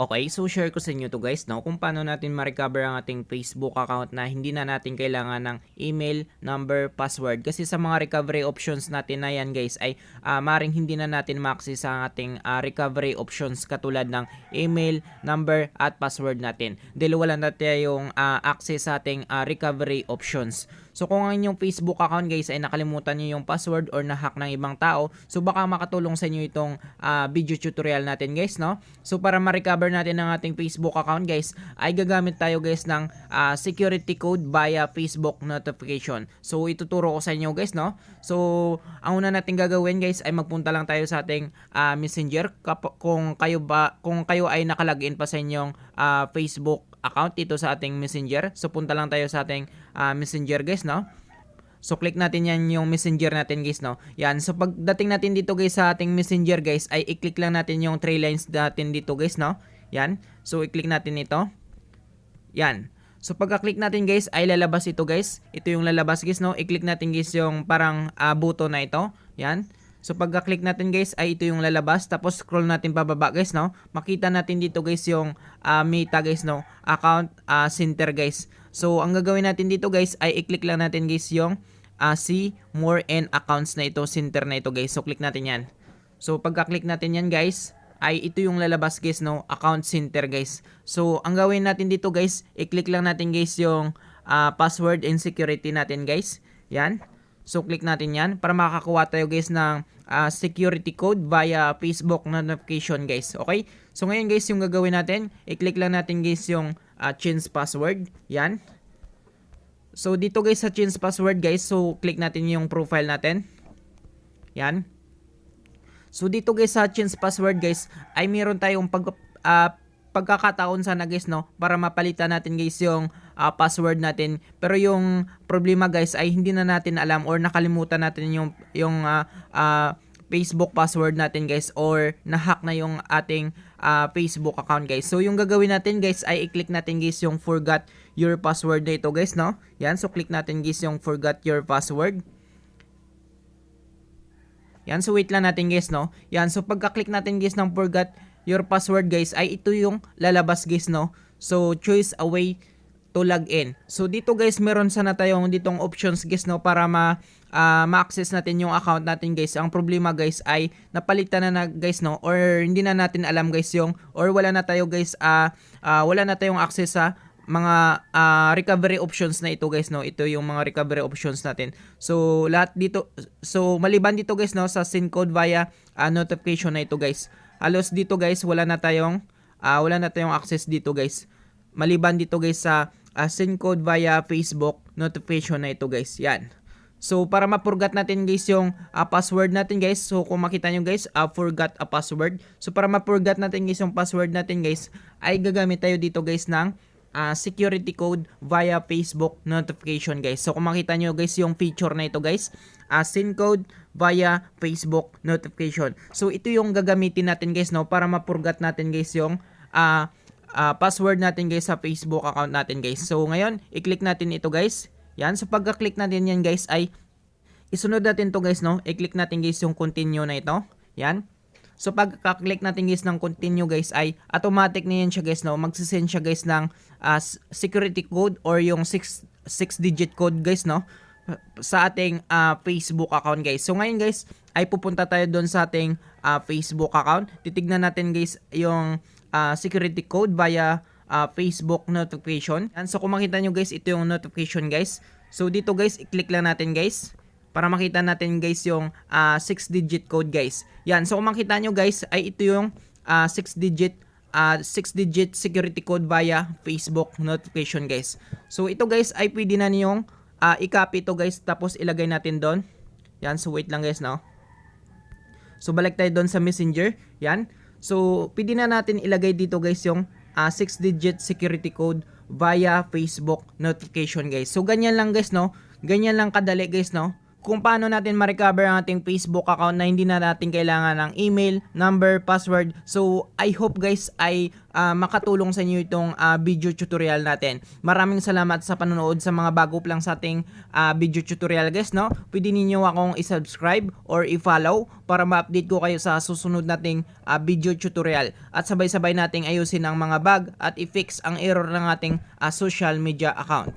Okay, so share ko sa inyo 'to guys 'no, kung paano natin ma-recover ang ating Facebook account na hindi na natin kailangan ng email, number, password. Kasi sa mga recovery options natin na yan guys ay maaaring hindi na natin ma-access ang ating recovery options katulad ng email, number at password natin. Dahil wala na tayong access sa ating recovery options. So kung ang inyong Facebook account guys ay nakalimutan niyo yung password or na-hack ng ibang tao, so baka makatulong sa inyo itong video tutorial natin guys, no? So para ma-recover natin ang ating Facebook account guys, ay gagamit tayo guys ng security code via Facebook notification. So ituturo ko sa inyo guys, no? So ang una natin gagawin guys ay magpunta lang tayo sa ating Messenger kung kayo ay nakalagin pa sa inyong Facebook account dito sa ating Messenger. So punta lang tayo sa ating Messenger guys, no? So click natin yan yung Messenger natin guys, no? Yan, so pagdating natin dito guys sa ating Messenger guys, ay i-click lang natin yung 3 lines natin dito guys, no? Yan, so i-click natin ito. Yan. So pagka-click natin guys, ay lalabas ito guys. Ito yung lalabas guys, no? I-click natin guys yung parang button na ito. Yan. So pagka-click natin guys, ay ito yung lalabas. Tapos scroll natin pababa guys, no? Makita natin dito guys yung Meta guys, no? Account center guys. So ang gagawin natin dito guys, ay i-click lang natin guys yung see more and accounts na ito, center na ito guys. So click natin yan. So pagka-click natin yan guys, ay ito yung lalabas guys, no? Account center guys. So ang gawin natin dito guys, i-click lang natin guys yung password and security natin guys. Yan. So click natin yan para makakuha tayo guys ng security code via Facebook notification guys. Okay? So ngayon guys, yung gagawin natin, i-click lang natin guys yung change password. Yan. So dito guys sa change password guys, so click natin yung profile natin. Yan. So dito guys sa change password guys, ay meron tayong pagkakataon sana guys, no, para mapalitan natin guys yung password natin. Pero yung problema guys ay hindi na natin alam or nakalimutan natin yung Facebook password natin guys, or na-hack na yung ating Facebook account guys. So yung gagawin natin guys ay i-click natin guys yung forgot your password na ito guys, no? Yan, so click natin guys yung forgot your password. Yan, so wait lang natin guys, no? Yan, so pagka-click natin guys ng forgot your password guys, ay ito yung lalabas guys, no? So choose a way to log in. So dito guys, meron sana tayong ditong options guys, no, para ma-access natin yung account natin guys. Ang problema guys ay napalitan na guys, no, or hindi na natin alam guys yung, or wala na tayo guys, wala na tayong access sa mga recovery options na ito guys, no. Ito yung mga recovery options natin. So lahat dito, so maliban dito guys, no, sa send code via notification na ito guys. Halos dito guys wala na tayong access dito guys. Maliban dito guys sa send code via Facebook notification na ito guys. Yan. So para ma-forgot natin guys yung password natin guys. So kung makita nyo guys, forgot a password. So para ma-forgot natin guys yung password natin guys, ay gagamit tayo dito guys ng security code via Facebook notification guys. So kung makita nyo guys yung feature na ito guys, send code via Facebook notification. So ito yung gagamitin natin guys, no, para ma-forgot natin guys yung password natin guys sa Facebook account natin guys. So ngayon, i-click natin ito guys. Yan, so pagka-click natin yan guys ay isunod natin to guys, no. I-click natin guys yung continue na ito. Yan. So pagka-click natin guys ng continue guys ay automatic na yan siya guys, no. Magsisend siya guys ng security code or yung 6-digit code guys, no, sa ating Facebook account guys. So ngayon guys ay pupunta tayo doon sa ating Facebook account. Titignan natin guys yung security code via Facebook notification. And so kung makita nyo guys, ito yung notification guys. So dito guys, i-click lang natin guys para makita natin guys yung 6-digit code guys. Yan, so kung makita nyo guys, ay ito yung 6-digit security code via Facebook notification guys. So ito guys ay pwede na niyong i-copy ito guys, tapos ilagay natin doon. Yan, so wait lang guys, no. So balik tayo doon sa Messenger. Yan. So pwede na natin ilagay dito guys yung 6-digit security code via Facebook notification guys. So ganyan lang guys, no. Ganyan lang kadali guys, no, kung paano natin ma-recover ang ating Facebook account na hindi na natin kailangan ng email, number, password. So I hope guys ay makatulong sa inyo itong video tutorial natin. Maraming salamat sa panonood. Sa mga bago pa lang sa ating video tutorial guys, no? Pwede ninyo akong i-subscribe or i-follow para ma-update ko kayo sa susunod nating video tutorial. At sabay-sabay nating ayusin ang mga bug at i-fix ang error ng ating social media account.